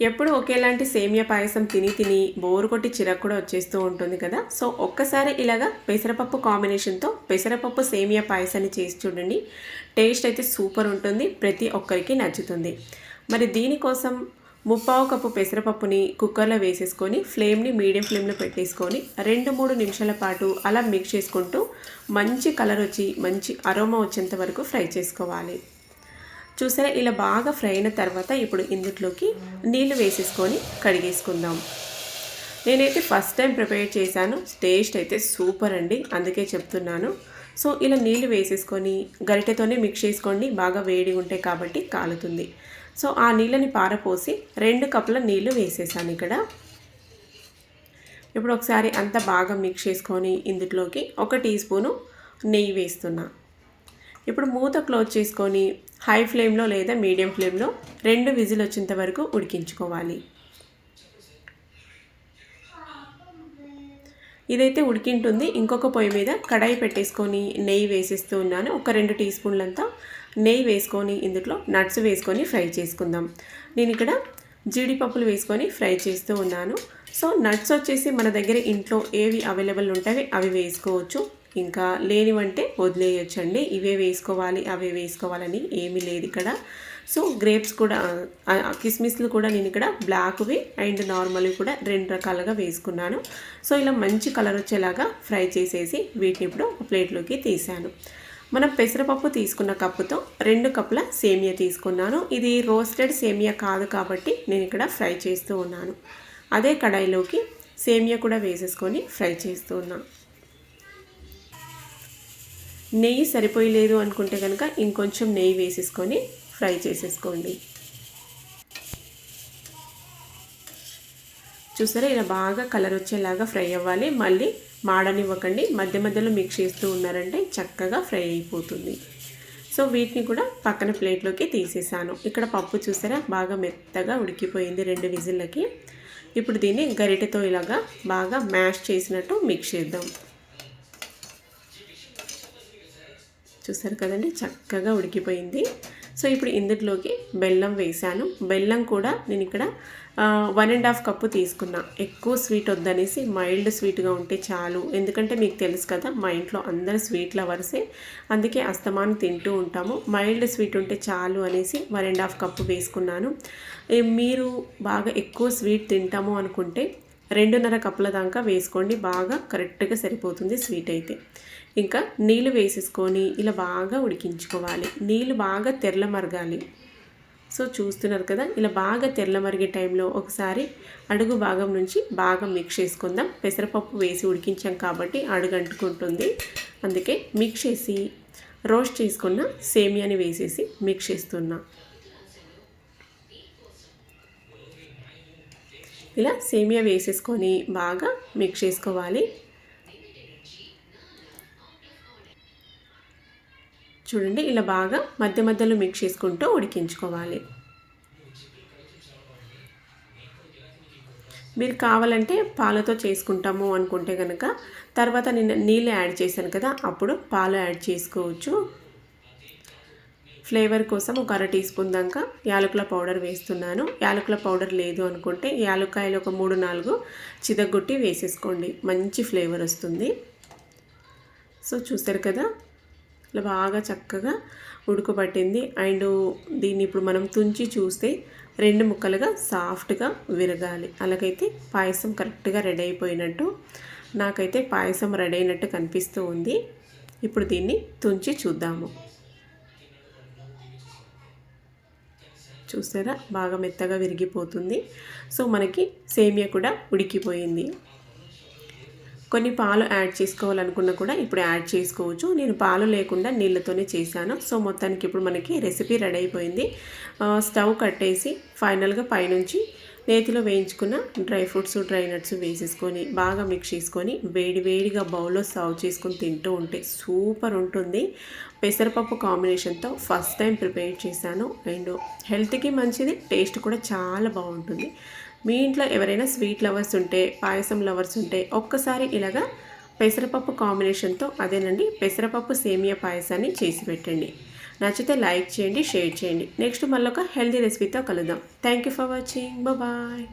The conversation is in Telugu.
ఎప్పుడు ఒకేలాంటి సేమియా పాయసం తిని బోరు కొట్టి చిరాకు కూడా వచ్చేస్తూ ఉంటుంది కదా. సో ఒక్కసారి ఇలాగా పెసరపప్పు కాంబినేషన్తో పెసరపప్పు సేమియా పాయసాన్ని చేసి చూడండి. టేస్ట్ అయితే సూపర్ ఉంటుంది, ప్రతి ఒక్కరికి నచ్చుతుంది. మరి దీనికోసం 3/4 కప్పు పెసరపప్పుని కుక్కర్లో వేసేసుకొని ఫ్లేమ్ని మీడియం ఫ్లేమ్లో పెట్టేసుకొని 2-3 నిమిషాల పాటు అలా మిక్స్ చేసుకుంటూ మంచి కలర్ వచ్చి మంచి అరోమా వచ్చేంత వరకు ఫ్రై చేసుకోవాలి. చూసారా, ఇలా బాగా ఫ్రై అయిన తర్వాత ఇప్పుడు ఇందులోకి నీళ్లు వేసేసుకొని కడిగేసుకుందాం. నేనైతే ఫస్ట్ టైం ప్రిపేర్ చేశాను, టేస్ట్ అయితే సూపర్ అండి, అందుకే చెప్తున్నాను. సో ఇలా నీళ్లు వేసేసుకొని గరిటెతోనే మిక్స్ చేసుకోండి, బాగా వేడి ఉంటాయి కాబట్టి కాలుతుంది. సో ఆ నీళ్ళని పారపోసి 2 కప్పుల నీళ్లు వేసేసాను ఇక్కడ. ఇప్పుడు ఒకసారి అంతా బాగా మిక్స్ చేసుకొని ఇందులోకి 1 టీ స్పూను నెయ్యి వేస్తున్నా. ఇప్పుడు మూత క్లోజ్ చేసుకొని హై ఫ్లేమ్లో లేదా మీడియం ఫ్లేమ్లో 2 విజిల్ వచ్చేంత వరకు ఉడికించుకోవాలి. ఇదైతే ఉడికింటుంది. ఇంకొక పొయ్యి మీద కడాయి పెట్టేసుకొని నెయ్యి వేసేస్తూ ఉన్నాను. ఒక 2 టీ స్పూన్లంతా నెయ్యి వేసుకొని ఇందులో నట్స్ వేసుకొని ఫ్రై చేసుకుందాం. నేను ఇక్కడ జీడిపప్పులు వేసుకొని ఫ్రై చేస్తూ ఉన్నాను. సో నట్స్ వచ్చేసి మన దగ్గర ఇంట్లో ఏవి అవైలబుల్ ఉంటాయి అవి వేసుకోవచ్చు, ఇంకా లేనివంటే వదిలేయచ్చండి. ఇవే వేసుకోవాలి అవే వేసుకోవాలని ఏమీ లేదు ఇక్కడ. సో గ్రేప్స్ కూడా కిస్మిస్లు కూడా నేను ఇక్కడ బ్లాక్వి అండ్ నార్మల్వి కూడా 2 రకాలుగా వేసుకున్నాను. సో ఇలా మంచి కలర్ వచ్చేలాగా ఫ్రై చేసేసి వీటిని ఇప్పుడు ప్లేట్లోకి తీసాను. మనం పెసరపప్పు తీసుకున్న కప్పుతో 2 కప్పుల సేమియా తీసుకున్నాను. ఇది రోస్టెడ్ సేమియా కాదు కాబట్టి నేను ఇక్కడ ఫ్రై చేస్తూ ఉన్నాను. అదే కడాయిలోకి సేమియా కూడా వేసేసుకొని ఫ్రై చేస్తూ ఉన్నాను. నెయ్యి సరిపోయలేదు అనుకుంటే కనుక ఇంకొంచెం నెయ్యి వేసేసుకొని ఫ్రై చేసేసుకోండి. చూసారా, ఇలా బాగా కలర్ వచ్చేలాగా ఫ్రై అవ్వాలి. మళ్ళీ మాడనివ్వకండి, మధ్య మధ్యలో మిక్స్ చేస్తూ ఉన్నారంటే చక్కగా ఫ్రై అయిపోతుంది. సో వీటిని కూడా పక్కన ప్లేట్లోకి తీసేసాను. ఇక్కడ పప్పు చూసారా బాగా మెత్తగా ఉడికిపోయింది 2 విజిల్లకి. ఇప్పుడు దీన్ని గరిటెతో ఇలాగా బాగా మ్యాష్ చేసినట్టు మిక్స్ చేద్దాం. చూసారు కదండి, చక్కగా ఉడికిపోయింది. సో ఇప్పుడు ఇందులోకి బెల్లం వేసాను. బెల్లం కూడా నేను ఇక్కడ 1.5 కప్పు తీసుకున్నా. ఎక్కువ స్వీట్ వద్దనేసి మైల్డ్ స్వీట్గా ఉంటే చాలు. ఎందుకంటే మీకు తెలుసు కదా, మా ఇంట్లో అందరూ స్వీట్ లవర్సే, అందుకే అస్తమానం తింటూ ఉంటాము. మైల్డ్ స్వీట్ ఉంటే చాలు అనేసి 1.5 కప్పు వేసుకున్నాను. మీరు బాగా ఎక్కువ స్వీట్ తింటాము అనుకుంటే 2.5 కప్పుల దాకా వేసుకోండి, బాగా కరెక్ట్గా సరిపోతుంది స్వీట్ అయితే. ఇంకా నీళ్ళు వేసేసుకొని ఇలా బాగా ఉడికించుకోవాలి. నీళ్ళు బాగా తెరల మరగాలి. సో చూస్తున్నారు కదా, ఇలా బాగా తెరల మరిగే టైంలో ఒకసారి అడుగు భాగం నుంచి బాగా మిక్స్ చేసుకుందాం. పెసరపప్పు వేసి ఉడికించాం కాబట్టి అడుగు అంటుకుంటుంది, అందుకే మిక్స్ చేసి రోస్ట్ చేసుకున్న సేమియాని వేసేసి మిక్స్ చేస్తున్నా. ఇలా సేమియా వేసేసుకొని బాగా మిక్స్ చేసుకోవాలి. చూడండి, ఇలా బాగా మధ్య మధ్యలో మిక్స్ చేసుకుంటూ ఉడికించుకోవాలి. మీరు కావాలంటే పాలతో చేసుకుంటాము అనుకుంటే కనుక తర్వాత నేను నీళ్ళు యాడ్ చేశాను కదా, అప్పుడు పాలు యాడ్ చేసుకోవచ్చు. ఫ్లేవర్ కోసం ఒక 1/2 టీ స్పూన్ దాకా యాలకుల పౌడర్ వేస్తున్నాను. యాలకుల పౌడర్ లేదు అనుకుంటే యాలక్కాయలు ఒక 3-4 చితగొట్టి వేసేసుకోండి, మంచి ఫ్లేవర్ వస్తుంది. సో చూసారు కదా, ఇలా బాగా చక్కగా ఉడకబట్టింది. అండ్ దీన్ని ఇప్పుడు మనం తుంచి చూస్తే 2 ముక్కలుగా సాఫ్ట్గా విరగాలి. అలాగైతే పాయసం కరెక్ట్గా రెడీ అయిపోయినట్టు, నాకైతే పాయసం రెడీ అయినట్టు కనిపిస్తూ ఉంది. ఇప్పుడు దీన్ని తుంచి చూద్దాము. చూసారా, బాగా మెత్తగా విరిగిపోతుంది. సో మనకి సేమియా కూడా ఉడికిపోయింది. కొన్ని పాలు యాడ్ చేసుకోవాలనుకున్నా కూడా ఇప్పుడు యాడ్ చేసుకోవచ్చు. నేను పాలు లేకుండా నీళ్ళతోనే చేశాను. సో మొత్తానికి ఇప్పుడు మనకి రెసిపీ రెడీ అయిపోయింది. స్టవ్ కట్టేసి ఫైనల్గా పైనుంచి నేతిలో వేయించుకున్న డ్రై ఫ్రూట్స్ డ్రై నట్స్ వేసేసుకొని బాగా మిక్స్ చేసుకొని వేడిగా బౌల్లో సర్వ్ చేసుకొని తింటూ ఉంటే సూపర్ ఉంటుంది. పెసరపప్పు కాంబినేషన్తో ఫస్ట్ టైం ప్రిపేర్ చేశాను. అండ్ హెల్త్కి మంచిది, టేస్ట్ కూడా చాలా బాగుంటుంది. మీ ఇంట్లో ఎవరైనా స్వీట్ లవర్స్ ఉంటే, పాయసం లవర్స్ ఉంటే ఒక్కసారి ఇలాగా పెసరపప్పు కాంబినేషన్తో, అదేనండి పెసరపప్పు సేమియా పాయసాన్ని చేసి పెట్టండి. నచ్చితే లైక్ చేయండి, షేర్ చేయండి. నెక్స్ట్ మళ్ళీ ఒక హెల్తీ రెసిపీతో కలుద్దాం. Thank you for watching. Bye.